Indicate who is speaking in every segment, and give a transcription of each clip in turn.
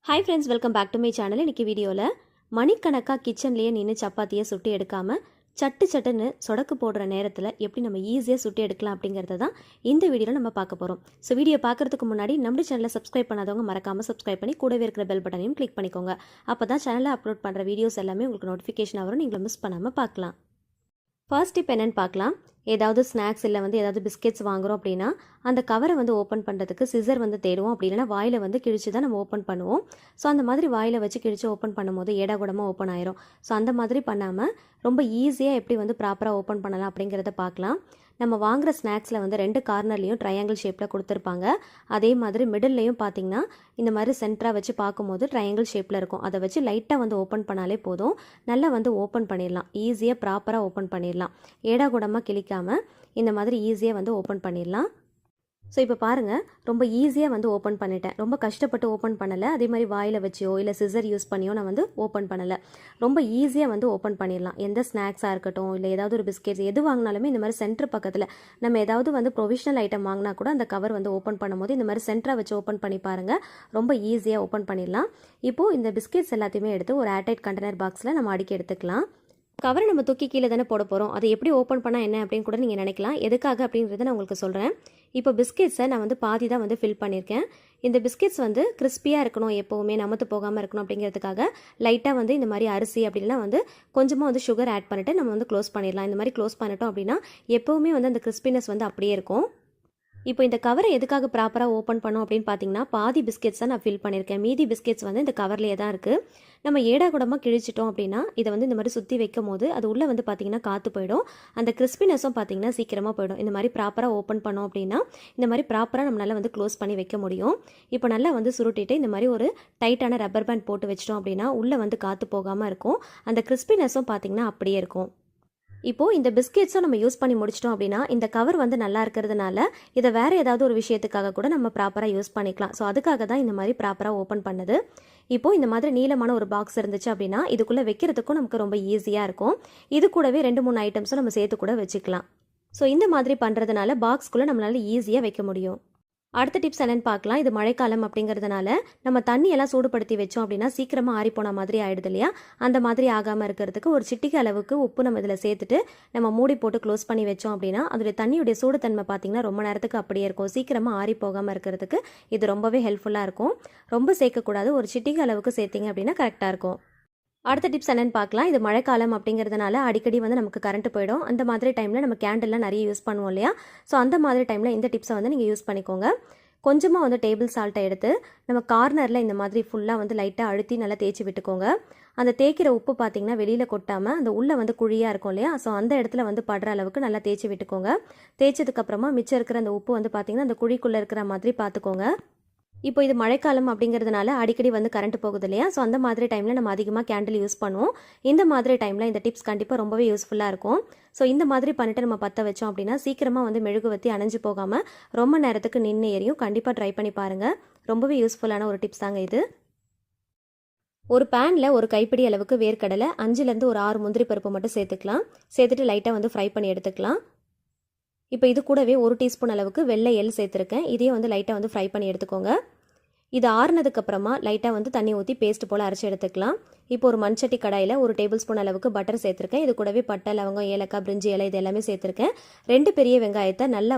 Speaker 1: Hi friends, welcome back to my channel. இன்றைக்கி வீடியோவில் மணிக்கணக்காக கிச்சன்லேயே நின்று சப்பாத்தியை சுட்டி எடுக்காமல் சட்டுன்னு சொடக்கு போடுற நேரத்தில் எப்படி நம்ம ஈஸியாக சுட்டி எடுக்கலாம் அப்படிங்கிறத தான் இந்த வீடியோவில் நம்ம பார்க்க போகிறோம். ஸோ வீடியோ பார்க்குறதுக்கு முன்னாடி நம்ம சேனலை சப்ஸ்கிரைப் பண்ணாதவங்க மறக்காமல் சப்ஸ்கிரைப் பண்ணி கூடவே இருக்கிற பெல் பட்டனையும் கிளிக் பண்ணிக்கோங்க. அப்போ தான் சேனலில் அப்லோட் பண்ணுற வீடியோஸ் எல்லாமே உங்களுக்கு நோட்டிஃபிகேஷன் வரும், நீங்களை மிஸ் பண்ணாமல் பார்க்கலாம். ஃபர்ஸ்ட் டிப் என்னென்னு பார்க்கலாம். ஏதாவது ஸ்நாக்ஸ் இல்லை ஏதாவது பிஸ்கெட்ஸ் வாங்குகிறோம் அப்படின்னா அந்த கவரை ஓப்பன் பண்ணுறதுக்கு சிசர் தேடுவோம். அப்படி இல்லைனா வாயில் கிழிச்சு தான் நம்ம ஓப்பன் பண்ணுவோம். ஸோ அந்த மாதிரி வாயில் வச்சு கிழிச்சு ஓப்பன் பண்ணும்போது ஏடாகூடமாக ஓப்பன் ஆயிரும். ஸோ அந்த மாதிரி பண்ணாமல் ரொம்ப ஈஸியாக எப்படி ப்ராப்பராக ஓப்பன் பண்ணலாம் அப்படிங்கிறத பார்க்கலாம். நம்ம வாங்குகிற ஸ்நாக்ஸில் 2 கார்னர்லேயும் ட்ரையாங்கிள் ஷேப்பில் கொடுத்துருப்பாங்க. அதே மாதிரி மிடில்லையும் பார்த்திங்கன்னா இந்த மாதிரி சென்டராக வச்சு பார்க்கும்போது ட்ரையாங்கிள் ஷேப்பில் இருக்கும். அதை வச்சு லைட்டாக ஓப்பன் பண்ணாலே போதும். நல்லா ஓப்பன் பண்ணிடலாம். ஈஸியாக ப்ராப்பராக ஓப்பன் பண்ணிடலாம். ஏடாகூடமாக கிழிக்காமல் இந்த மாதிரி ஈஸியாக ஓப்பன் பண்ணிடலாம். ஸோ இப்போ பாருங்கள், ரொம்ப ஈஸியாக ஓப்பன் பண்ணிட்டேன். ரொம்ப கஷ்டப்பட்டு ஓப்பன் பண்ணலை. அதே மாதிரி வாயில் வச்சியோ இல்லை சிசர் யூஸ் பண்ணியோ நான் ஓப்பன் பண்ணலை. ரொம்ப ஈஸியாக ஓப்பன் பண்ணிடலாம். எந்த ஸ்நாக்ஸாக இருக்கட்டும் இல்லை ஏதாவது ஒரு பிஸ்கெட்ஸ் எது வாங்கினாலுமே இந்த மாதிரி சென்டர் பக்கத்தில் நம்ம ஏதாவது ப்ரொவிஷனல் ஐட்டம் வாங்கினா கூட அந்த கவர் ஓப்பன் பண்ணும்போது இந்த மாதிரி சென்டராக வச்சு ஓப்பன் பண்ணி பாருங்கள். ரொம்ப ஈஸியாக ஓப்பன் பண்ணிடலாம். இப்போது இந்த பிஸ்கெட்ஸ் எல்லாத்தையுமே எடுத்து ஒரு ஏர்டைட் கண்டெய்னர் பாக்ஸில் நம்ம அடுக்கி எடுத்துக்கலாம். கவரை நம்ம தூக்கி கீழே தானே போட போகிறோம். அதை எப்படி ஓப்பன் பண்ணால் என்ன அப்படின்னு கூட நீங்கள் நினைக்கலாம். எதுக்காக அப்படின்றத நான் உங்களுக்கு சொல்கிறேன். இப்போ பிஸ்கெட்ஸை நான் பாதி தான் ஃபில் பண்ணியிருக்கேன். இந்த பிஸ்கெட்ஸ் கிறிஸ்பியாக இருக்கணும், எப்போவுமே நமத்து போகாமல் இருக்கணும் அப்படிங்கிறதுக்காக லைட்டாக இந்த மாதிரி அரிசி அப்படின்னா கொஞ்சமாக சுகர் ஆட் பண்ணிவிட்டு நம்ம க்ளோஸ் பண்ணிடலாம். இந்த மாதிரி க்ளோஸ் பண்ணிட்டோம் அப்படின்னா எப்போவுமே அந்த கிறிஸ்பினஸ் அப்படியே இருக்கும். இப்போ இந்த கவரை எதுக்காக ப்ராப்பராக ஓப்பன் பண்ணோம் அப்படின்னு பார்த்தீங்கன்னா பாதி பிஸ்கெட்ஸ் தான் நான் ஃபில் பண்ணியிருக்கேன். மீதி பிஸ்கெட்ஸ் இந்த கவர்லேயே தான் இருக்குது. நம்ம ஏடாகூடமாக கிழிச்சிட்டோம் அப்படின்னா இதை இந்த மாதிரி சுற்றி வைக்கும் போது அது உள்ளே பார்த்தீங்கன்னா காற்று போயிடும். அந்த கிறிஸ்பினஸும் பார்த்தீங்கன்னா சீக்கிரமாக போயிடும். இந்த மாதிரி ப்ராப்பராக ஓப்பன் பண்ணோம் அப்படின்னா இந்த மாதிரி ப்ராப்பராக நம்மளால் க்ளோஸ் பண்ணி வைக்க முடியும். இப்போ நல்லா சுருட்டிட்டு இந்த மாதிரி ஒரு டைட்டான ரப்பர் பேண்ட் போட்டு வச்சிட்டோம் அப்படின்னா உள்ளே காற்று போகாமல் இருக்கும். அந்த கிறிஸ்பினஸும் பார்த்தீங்கன்னா அப்படியே இருக்கும். இப்போது இந்த பிஸ்கெட்ஸும் நம்ம யூஸ் பண்ணி முடிச்சிட்டோம் அப்படின்னா இந்த கவர் நல்லா இருக்கிறதுனால இதை வேறு ஏதாவது ஒரு விஷயத்துக்காக கூட நம்ம ப்ராப்பராக யூஸ் பண்ணிக்கலாம். ஸோ அதுக்காக தான் இந்த மாதிரி ப்ராப்பராக ஓப்பன் பண்ணது. இப்போது இந்த மாதிரி நீளமான ஒரு பாக்ஸ் இருந்துச்சு அப்படின்னா இதுக்குள்ளே வைக்கிறதுக்கும் நமக்கு ரொம்ப ஈஸியாக இருக்கும். இது கூடவே 2-3 ஐட்டம்ஸும் நம்ம சேர்த்து கூட வச்சுக்கலாம். ஸோ இந்த மாதிரி பண்ணுறதுனால பாக்ஸ்குள்ளே நம்மளால் ஈஸியாக வைக்க முடியும். அடுத்த டிப்ஸ் என்னென்னு பார்க்கலாம். இது மழைக்காலம் அப்படிங்கிறதுனால நம்ம தண்ணியெல்லாம் சூடுபடுத்தி வச்சோம் அப்படின்னா சீக்கிரமாக ஆறிப்போன மாதிரி ஆகிடுது இல்லையா? அந்த மாதிரி ஆகாமல் இருக்கிறதுக்கு ஒரு சிட்டிகை அளவுக்கு உப்பு நம்ம இதில் சேர்த்துட்டு நம்ம மூடி போட்டு க்ளோஸ் பண்ணி வச்சோம் அப்படின்னா அதோடைய தண்ணியுடைய சூடுத்தன்மை பார்த்திங்கன்னா ரொம்ப நேரத்துக்கு அப்படியே இருக்கும். சீக்கிரமாக ஆறி போகாமல் இருக்கிறதுக்கு இது ரொம்பவே ஹெல்ப்ஃபுல்லாக இருக்கும். ரொம்ப சேர்க்கக்கூடாது, ஒரு சிட்டிகை அளவுக்கு சேர்த்திங்க அப்படின்னா கரெக்டாக இருக்கும். அடுத்த டிப்ஸ் என்னென்னு பார்க்கலாம். இது மழைக்காலம் அப்படிங்கிறதுனால அடிக்கடி நமக்கு கரண்ட் போயிடும். அந்த மாதிரி டைமில் நம்ம கேண்டில்லாம் நிறைய யூஸ் பண்ணுவோம் இல்லையா? ஸோ அந்த மாதிரி டைமில் இந்த டிப்ஸை நீங்கள் யூஸ் பண்ணிக்கோங்க. கொஞ்சமாக டேபிள் சால்ட்டை எடுத்து நம்ம கார்னரில் இந்த மாதிரி ஃபுல்லாக லைட்டாக அழுத்தி நல்லா தேய்ச்சி விட்டுக்கோங்க. அந்த தேய்க்கிற உப்பு பார்த்திங்கன்னா வெளியில் கொட்டாமல் அந்த உள்ளே குழியாக இருக்கும் இல்லையா? ஸோ அந்த இடத்துல படுற அளவுக்கு நல்லா தேய்ச்சி விட்டுக்கோங்க. தேய்ச்சதுக்கப்புறமா மிச்சம் இருக்கிற அந்த உப்பு பார்த்திங்கன்னா அந்த குழிக்குள்ளே இருக்கிற மாதிரி பார்த்துக்கோங்க. இப்போ இது மழைக்காலம் அப்படிங்கிறதுனால அடிக்கடி கரண்ட் போகுது இல்லையா? ஸோ அந்த மாதிரி டைமில் நம்ம அதிகமாக கேண்டில் யூஸ் பண்ணுவோம். இந்த மாதிரி டைமில் இந்த டிப்ஸ் கண்டிப்பாக ரொம்பவே யூஸ்ஃபுல்லாக இருக்கும். ஸோ இந்த மாதிரி பண்ணிட்டு நம்ம பற்ற வச்சோம் அப்படின்னா சீக்கிரமாக மெழுகுவத்தி அணைஞ்சு போகாமல் ரொம்ப நேரத்துக்கு நின்று எரியும். கண்டிப்பாக ட்ரை பண்ணி பாருங்கள். ரொம்பவே யூஸ்ஃபுல்லான ஒரு டிப்ஸ் தாங்க இது. ஒரு பேனில் ஒரு கைப்பிடி அளவுக்கு வேர்க்கடலை 5லேருந்து ஒரு 6 முந்திரி பருப்பு மட்டும் சேர்த்துக்கலாம். சேர்த்துட்டு லைட்டாக ஃப்ரை பண்ணி எடுத்துக்கலாம். இப்போ இது கூடவே 1 டீஸ்பூன் அளவுக்கு வெள்ளை எள் சேர்த்துருக்கேன். இதையும் லைட்டாக ஃப்ரை பண்ணி எடுத்துக்கோங்க. இது ஆறுனதுக்கப்புறமா லைட்டாக தண்ணி ஊற்றி பேஸ்ட் போல் அரைச்சி எடுத்துக்கலாம். இப்போ ஒரு மண்சட்டி கடாயில் 1 டேபிள் ஸ்பூன் அளவுக்கு பட்டர் சேர்த்துருக்கேன். இது கூடவே பட்டை, லவங்கம், ஏலக்காய், பிரிஞ்சி இலை இது எல்லாமே சேர்த்துருக்கேன். 2 பெரிய வெங்காயத்தை நல்லா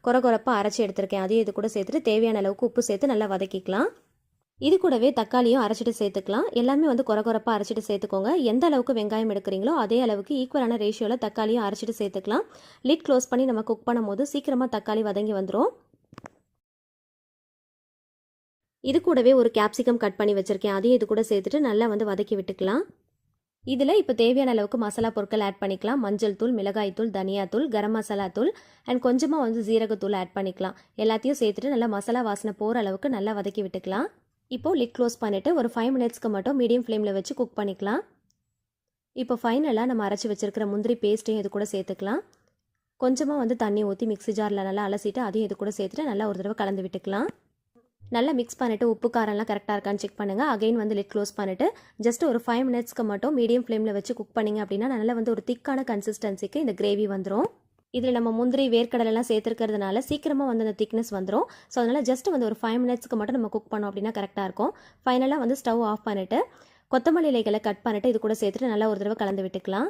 Speaker 1: கொரகொரப்பாக அரைச்சி எடுத்துருக்கேன். அதையும் இது கூட சேர்த்துட்டு தேவையான அளவுக்கு உப்பு சேர்த்து நல்லா வதக்கிக்கலாம். இது கூடவே தக்காளியும் அரைச்சிட்டு சேர்த்துக்கலாம். எல்லாமே கொரகொரப்பாக அரைச்சிட்டு சேர்த்துக்கோங்க. எந்த அளவுக்கு வெங்காயம் எடுக்கிறீங்களோ அதே அளவுக்கு ஈக்குவலான ரேஷியோவில் தக்காளியும் அரைச்சிட்டு சேர்த்துக்கலாம். லிட் க்ளோஸ் பண்ணி நம்ம குக் பண்ணும்போது சீக்கிரமாக தக்காளி வதங்கி வந்துடும். இது கூடவே ஒரு கேப்சிகம் கட் பண்ணி வச்சுருக்கேன். அதையும் இது கூட சேர்த்துட்டு நல்லா வதக்கி விட்டுக்கலாம். இதில் இப்போ தேவையான அளவுக்கு மசாலா பொருட்கள் ஆட் பண்ணிக்கலாம். மஞ்சள் தூள், மிளகாய் தூள், தனியாத்தூள், கரம் மசாலா தூள் அண்ட் கொஞ்சமாக ஜீரகத்தூள் ஆட் பண்ணிக்கலாம். எல்லாத்தையும் சேர்த்துட்டு நல்லா மசாலா வாசனை போகிற அளவுக்கு நல்லா வதக்கி விட்டுக்கலாம். இப்போது லிட் க்ளோஸ் பண்ணிவிட்டு ஒரு 5 மினிட்ஸ்க்கு மட்டும் மீடியம் ஃப்ளேமில் வச்சு குக் பண்ணிக்கலாம். இப்போ ஃபைனலாக நம்ம அரைச்சி வச்சுருக்கிற முந்திரி பேஸ்ட்டையும் இது கூட சேர்த்துக்கலாம். கொஞ்சமாக தண்ணி ஊற்றி மிக்ஸி ஜாரில் நல்லா அலசிட்டு அதையும் இது கூட சேர்த்துட்டு நல்லா ஒரு தடவை கலந்து விட்டுக்கலாம். நல்லா மிக்ஸ் பண்ணிவிட்டு உப்பு காரம்லாம் கரெக்டாக இருக்கான்னு செக் பண்ணுங்கள். அகைன் லிட் க்ளோஸ் பண்ணிவிட்டு ஜஸ்ட் ஒரு 5 மினிட்ஸ்க்கு மட்டும் மீடியம் ஃப்ளேமில் வச்சு குக் பண்ணிங்க அப்படின்னா நல்லா ஒரு திக்கான கன்சிஸ்டன்சிக்கு இந்த கிரேவி வந்துடும். இதில் நம்ம முந்திரி வேர்க்கடலைலாம் சேர்த்துருக்கிறதுனால சீக்கிரமாக வந்து அந்த திக்னஸ் வந்துடும். ஸோ அதனால் ஜஸ்ட் வந்து ஒரு 5 மினிட்ஸ்க்கு மட்டும் நம்ம குக் பண்ணோம் அப்படின்னா கரெக்டாக இருக்கும். ஃபைனலாக வந்து ஸ்டவ் ஆஃப் பண்ணிவிட்டு கொத்தமல்லி இலைகளை கட் பண்ணிவிட்டு இது கூட சேர்த்துட்டு நல்லா ஒரு தடவை கலந்து விட்டுக்கலாம்.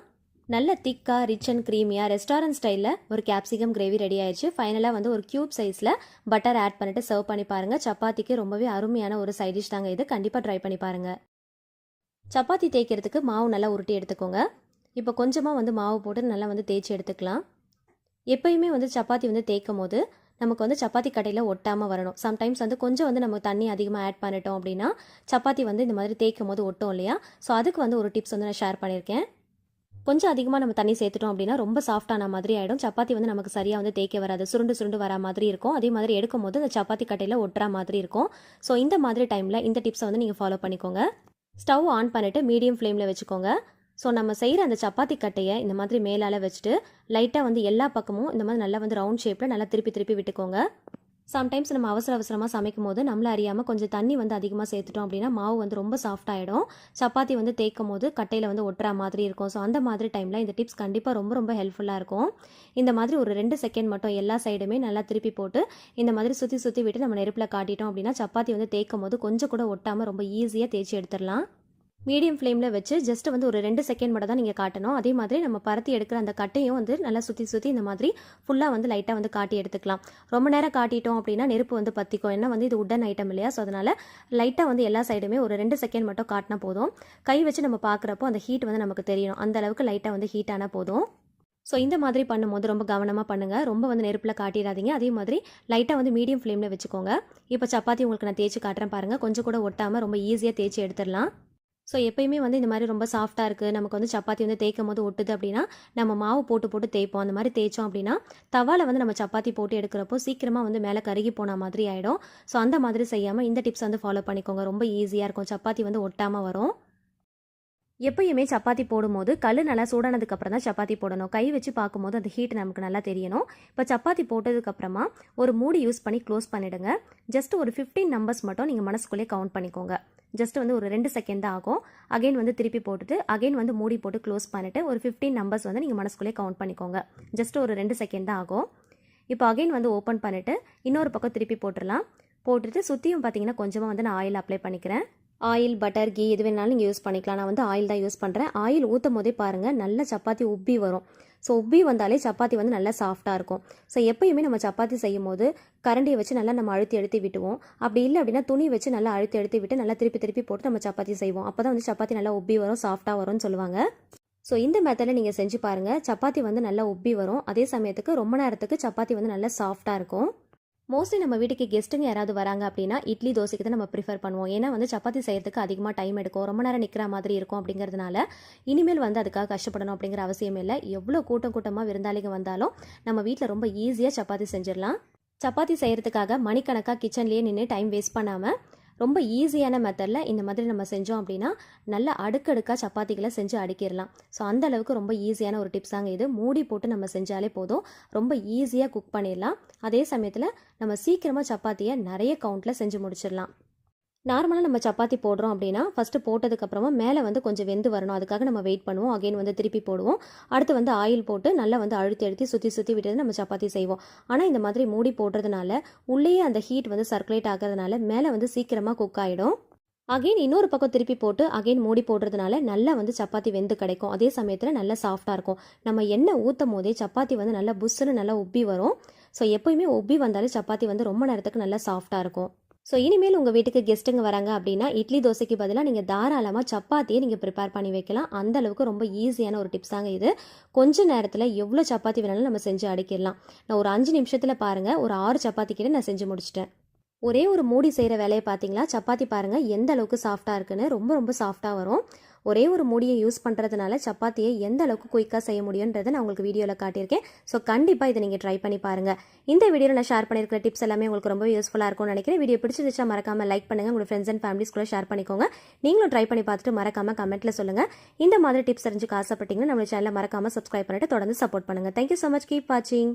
Speaker 1: நல்ல திக்காக ரிச் அண்ட் க்ரீமியாக ரெஸ்டாரண்ட் ஸ்டைலில் ஒரு கேப்சிகம் கிரேவி ரெடி ஆயிடுச்சு. ஃபைனலாக வந்து ஒரு க்யூப் சைஸில் பட்டர் ஆட் பண்ணிவிட்டு சர்வ் பண்ணி பாருங்கள். சப்பாத்திக்கு ரொம்பவே அருமையான ஒரு சைட் டிஷ் தாங்க இது. கண்டிப்பாக ட்ரை பண்ணி பாருங்கள். சப்பாத்தி தேய்க்கிறதுக்கு மாவு நல்லா உருட்டி எடுத்துக்கோங்க. இப்போ கொஞ்சமாக வந்து மாவு போட்டு நல்லா வந்து தேய்ச்சி எடுத்துக்கலாம். எப்பயுமே வந்து சப்பாத்தி வந்து தேய்க்கும் போது நமக்கு வந்து சப்பாத்தி கட்டையில் ஒட்டாமல் வரணும். சம்டைம்ஸ் வந்து கொஞ்சம் வந்து நம்ம தண்ணி அதிகமாக ஆட் பண்ணிட்டோம் அப்படின்னா சப்பாத்தி வந்து இந்த மாதிரி தேய்க்கும் போது ஒட்டும் இல்லையா? ஸோ அதுக்கு வந்து ஒரு டிப்ஸ் வந்து நான் ஷேர் பண்ணியிருக்கேன். கொஞ்சம் அதிகமாக நம்ம தண்ணி சேர்த்துட்டோம் அப்படின்னா ரொம்ப சாஃப்டான மாதிரி ஆகிடும். சப்பாத்தி வந்து நமக்கு சரியாக வந்து தேய்க்க வராது, சுருண்டு சுருண்டு வர மாதிரி இருக்கும். அதே மாதிரி எடுக்கும் போது அந்த சப்பாத்தி கட்டையில் ஒட்டுற மாதிரி இருக்கும். ஸோ இந்த மாதிரி டைமில் இந்த டிப்ஸை வந்து நீங்கள் ஃபாலோ பண்ணிக்கோங்க. ஸ்டவ் ஆன் பண்ணிவிட்டு மீடியம் ஃப்ளேமில் வச்சுக்கோங்க. ஸோ நம்ம செய்கிற அந்த சப்பாத்தி கட்டையை இந்த மாதிரி மேலால் வச்சுட்டு லைட்டாக வந்து எல்லா பக்கமும் இந்த மாதிரி நல்லா வந்து ரவுண்ட் ஷேப்பில் நல்லா திருப்பி விட்டுக்கோங்க. சம்டைம்ஸ் நம்ம அவசரமாக சமைக்கும் போது நம்மள அறியாமல் கொஞ்சம் தண்ணி வந்து அதிகமாக சேர்த்துட்டோம் அப்படின்னா மாவு வந்து ரொம்ப சாஃப்ட் ஆகிடும். சப்பாத்தி வந்து தேய்க்கும் போது கட்டையில் வந்து ஒட்டுற மாதிரி இருக்கும். ஸோ அந்த மாதிரி டைமில் இந்த டிப்ஸ் கண்டிப்பாக ரொம்ப ஹெல்ப்ஃபுல்லாக இருக்கும். இந்த மாதிரி ஒரு 2 செகண்ட் மட்டும் எல்லா சைடுமே நல்லா திருப்பி போட்டு இந்த மாதிரி சுற்றி விட்டு நம்ம நெருப்பில் காட்டிட்டோம் அப்படின்னா சப்பாத்தி வந்து தேய்க்கும் போது கொஞ்சம் கூட ஒட்டாமல் ரொம்ப ஈஸியாக தேய்ச்சி எடுத்துடலாம். மீடியம் ஃப்ளேமில் வச்சு ஜஸ்ட் வந்து ஒரு 2 செகண்ட் மட்டும் தான் நீங்கள் காட்டணும். அதே மாதிரி நம்ம பருத்தி எடுக்கிற அந்த கட்டையும் வந்து நல்லா சுற்றி இந்த மாதிரி ஃபுல்லாக வந்து லைட்டாக வந்து காட்டி எடுத்துக்கலாம். ரொம்ப நேரம் காட்டிட்டோம் அப்படின்னா நெருப்பு வந்து பற்றிக்கும். ஏன்னா வந்து இது உட்டன் ஐட்டம் இல்லையா? ஸோ அதனால் லைட்டாக வந்து எல்லா சைடுமே ஒரு 2 செகண்ட் மட்டும் காட்டினா போதும். கை வச்சு நம்ம பார்க்குறப்போ அந்த ஹீட் வந்து நமக்கு தெரியணும். அந்த அளவுக்கு லைட்டாக வந்து ஹீட் ஆனால் போதும். ஸோ இந்த மாதிரி பண்ணும்போது ரொம்ப கவனமாக பண்ணுங்கள். ரொம்ப வந்து நெருப்பில் காட்டிடாதீங்க. அதே மாதிரி லைட்டாக வந்து மீடியம் ஃப்ளேமில் வச்சுக்கோங்க. இப்போ சப்பாத்தி உங்களுக்கு நான் தேய்ச்சி காட்டுறேன் பாருங்கள். கொஞ்சம் கூட ஒட்டாமல் ரொம்ப ஈஸியாக தேய்ச்சி எடுத்துடலாம். ஸோ எப்பயுமே வந்து இந்த மாதிரி ரொம்ப சாஃப்டாக இருக்குது, நமக்கு வந்து சப்பாத்தி வந்து தேய்க்கும் போது ஒட்டுது அப்படின்னா நம்ம மாவு போட்டு தேய்ப்போம். அந்த மாதிரி தேய்ச்சோம் அப்படின்னா தவாவில் வந்து நம்ம சப்பாத்தி போட்டு எடுக்கிறப்போ சீக்கிரமாக வந்து மேலே கருகி போன மாதிரி ஆகிடும். ஸோ அந்த மாதிரி செய்யாமல் இந்த டிப்ஸ் வந்து ஃபாலோ பண்ணிக்கோங்க. ரொம்ப ஈஸியாக இருக்கும். சப்பாத்தி வந்து ஒட்டாமல் வரும். எப்பயுமே சப்பாத்தி போடும்போது கல் நல்லா சூடானதுக்கப்புறம் தான் சப்பாத்தி போடணும். கை வச்சு பார்க்கும்போது அந்த ஹீட் நமக்கு நல்லா தெரியணும். இப்போ சப்பாத்தி போட்டதுக்கப்புறமா ஒரு மூடி யூஸ் பண்ணி க்ளோஸ் பண்ணிவிடுங்க. ஜஸ்ட் ஒரு 15 நம்பர்ஸ் மட்டும் நீங்கள் மனசுக்குள்ளே கவுண்ட் பண்ணிக்கோங்க. ஜஸ்ட் வந்து ஒரு 2 செகண்ட் தான் ஆகும். அகைன் வந்து திருப்பி போட்டுட்டு அகைன் வந்து மூடி போட்டு க்ளோஸ் பண்ணிவிட்டு ஒரு 15 நம்பர்ஸ் வந்து நீங்கள் மனசுக்குள்ளே கவுண்ட் பண்ணிக்கோங்க. ஜஸ்ட் ஒரு 2 செகண்ட் தான் ஆகும். இப்போ அகைன் வந்து ஓப்பன் பண்ணிவிட்டு இன்னொரு பக்கம் திருப்பி போட்டுடலாம். போட்டுட்டு சுற்றியும் பார்த்தீங்கன்னா கொஞ்சமாக வந்து நான் ஆயில் அப்ளை பண்ணிக்கிறேன். ஆயில், பட்டர், கீ எது வேணாலும் நீங்கள் யூஸ் பண்ணிக்கலாம். நான் வந்து ஆயில் தான் யூஸ் பண்ணுறேன். ஆயில் ஊற்றும் போதே பாருங்கள் நல்ல சப்பாத்தி உப்பி வரும். ஸோ உப்பி வந்தாலே சப்பாத்தி வந்து நல்லா சாஃப்டாக இருக்கும். ஸோ எப்பயுமே நம்ம சப்பாத்தி செய்யும் போது கரண்டியை வச்சு நல்லா நம்ம அழுத்தி விட்டுவோம். அப்படி இல்லை அப்படின்னா துணி வச்சு நல்லா அழுத்தி விட்டு நல்லா திருப்பி போட்டு நம்ம சப்பாத்தி செய்வோம். அப்போ தான் வந்து சப்பாத்தி நல்லா உப்பி வரும், சாஃப்டாக வரும்னு சொல்லுவாங்க. ஸோ இந்த மெத்தடில் நீங்கள் செஞ்சு பாருங்கள். சப்பாத்தி வந்து நல்லா உப்பி வரும். அதே சமயத்துக்கு ரொம்ப நேரத்துக்கு சப்பாத்தி வந்து நல்லா சாஃப்டாக இருக்கும். மோஸ்ட்லி நம்ம வீட்டுக்கு கெஸ்ட்டுங்க யாராவது வராங்க அப்படின்னா இட்லி, தோசைக்கு தான் நம்ம ப்ரிஃபர் பண்ணுவோம். ஏன்னா வந்து சப்பாத்தி செய்யறதுக்கு அதிகமாக டைம் எடுக்கும், ரொம்ப நேரம் நிற்கிற மாதிரி இருக்கும். அப்படிங்கிறதுனால இனிமேல் வந்து அதுக்காக கஷ்டப்படணும் அப்படிங்கிற அவசியம் இல்லை. எவ்வளோ கூட்டமாக விருந்தாளிங்க வந்தாலும் நம்ம வீட்டில் ரொம்ப ஈஸியாக சப்பாத்தி செஞ்சிடலாம். சப்பாத்தி செய்யறதுக்காக மணிக்கணக்காக கிச்சன்லேயே நின்று டைம் வேஸ்ட் பண்ணாமல் ரொம்ப ஈஸியான மெத்தடில் இந்த மாதிரி நம்ம செஞ்சோம் அப்படின்னா நல்லா அடுக்கடுக்காக சப்பாத்திகளை செஞ்சு அடுக்கிடலாம். ஸோ அந்த அளவுக்கு ரொம்ப ஈஸியான ஒரு டிப்ஸாங்க இது. மூடி போட்டு நம்ம செஞ்சாலே போதும், ரொம்ப ஈஸியாக குக் பண்ணிடலாம். அதே சமயத்தில் நம்ம சீக்கிரமாக சப்பாத்தியை நிறைய கவுண்டில் செஞ்சு முடிச்சிடலாம். நார்மலாக நம்ம சப்பாத்தி போடுறோம் அப்படின்னா ஃபஸ்ட்டு போட்டதுக்கப்புறமா மேலே வந்து கொஞ்சம் வெந்து வரணும். அதுக்காக நம்ம வெயிட் பண்ணுவோம். அகைன் வந்து திருப்பி போடுவோம். அடுத்து வந்து ஆயில் போட்டு நல்லா வந்து அழுத்தி சுற்றி விட்டு நம்ம சப்பாத்தி செய்வோம். ஆனால் இந்த மாதிரி மூடி போடுறதுனால உள்ளேயே அந்த ஹீட் வந்து சர்க்குலேட் ஆகிறதுனால மேலே வந்து சீக்கிரமாக குக் ஆகிடும். அகைன் இன்னொரு பக்கம் திருப்பி போட்டு அகைன் மூடி போடுறதுனால நல்லா வந்து சப்பாத்தி வெந்து கிடைக்கும். அதே சமயத்தில் நல்லா சாஃப்டாக இருக்கும். நம்ம எண்ணெய் ஊற்றும் போதே சப்பாத்தி வந்து நல்லா புஷ்ஷுன்னு நல்லா உப்பி வரும். ஸோ எப்போயுமே உப்பி வந்தாலே சப்பாத்தி வந்து ரொம்ப நேரத்துக்கு நல்லா சாஃப்டாக இருக்கும். ஸோ இனிமேல் உங்கள் வீட்டுக்கு கெஸ்ட்டுங்க வராங்க அப்படின்னா இட்லி, தோசைக்கு பதிலாக நீங்கள் தாராளமாக சப்பாத்தியை நீங்கள் ப்ரிப்பேர் பண்ணி வைக்கலாம். அந்த அளவுக்கு ரொம்ப ஈஸியான ஒரு டிப்ஸ் தாங்க இது. கொஞ்ச நேரத்தில் எவ்வளோ சப்பாத்தி வேணாலும் நம்ம செஞ்சு அடிக்கிடலாம். நான் ஒரு 5 நிமிஷத்தில் பாருங்கள் ஒரு 6 சப்பாத்தி கிட்ட நான் செஞ்சு முடிச்சிட்டேன். ஒரே ஒரு மூடி செய்கிற வேலையை பார்த்தீங்களா? சப்பாத்தி பாருங்கள் எந்த அளவுக்கு சாஃப்டாக இருக்குன்னு. ரொம்ப சாஃப்டாக வரும். ஒரே ஒரு மூடியை யூஸ் பண்ணுறதுனால சப்பாத்தியை எந்த அளவுக்கு குயிக்காக செய்ய முடியுன்றதை நான் உங்களுக்கு வீடியோவில் காட்டியிருக்கேன். ஸோ கண்டிப்பாக இதை நீங்கள் ட்ரை பண்ணி பாருங்கள். இந்த வீடியோவில் நான் ஷேர் பண்ணியிருக்கிற டிப்ஸ் எல்லாமே உங்களுக்கு ரொம்ப யூஸ்ஃபுல்லாக இருக்கும்னு நினைக்கிறேன். வீடியோ பிடிச்சிருச்சா மறக்காமல் லைக் பண்ணுங்கள். உங்கள் ஃப்ரெண்ட்ஸ் அண்ட் ஃபேமிலிஸ் கூட ஷேர் பண்ணிக்கோங்க. நீங்களும் ட்ரை பண்ணி பார்த்துட்டு மறக்காமல் கமெண்ட்டில் சொல்லுங்கள். இந்த மாதிரி டிப்ஸ் தெரிஞ்சுக்க ஆசைப்பட்டீங்கன்னா நம்ம சேனலை மறக்காமல் சப்ஸ்கிரைப் பண்ணிட்டு தொடர்ந்து சப்போர்ட் பண்ணுங்கள். Thank you so much. கீப் வாட்சிங்.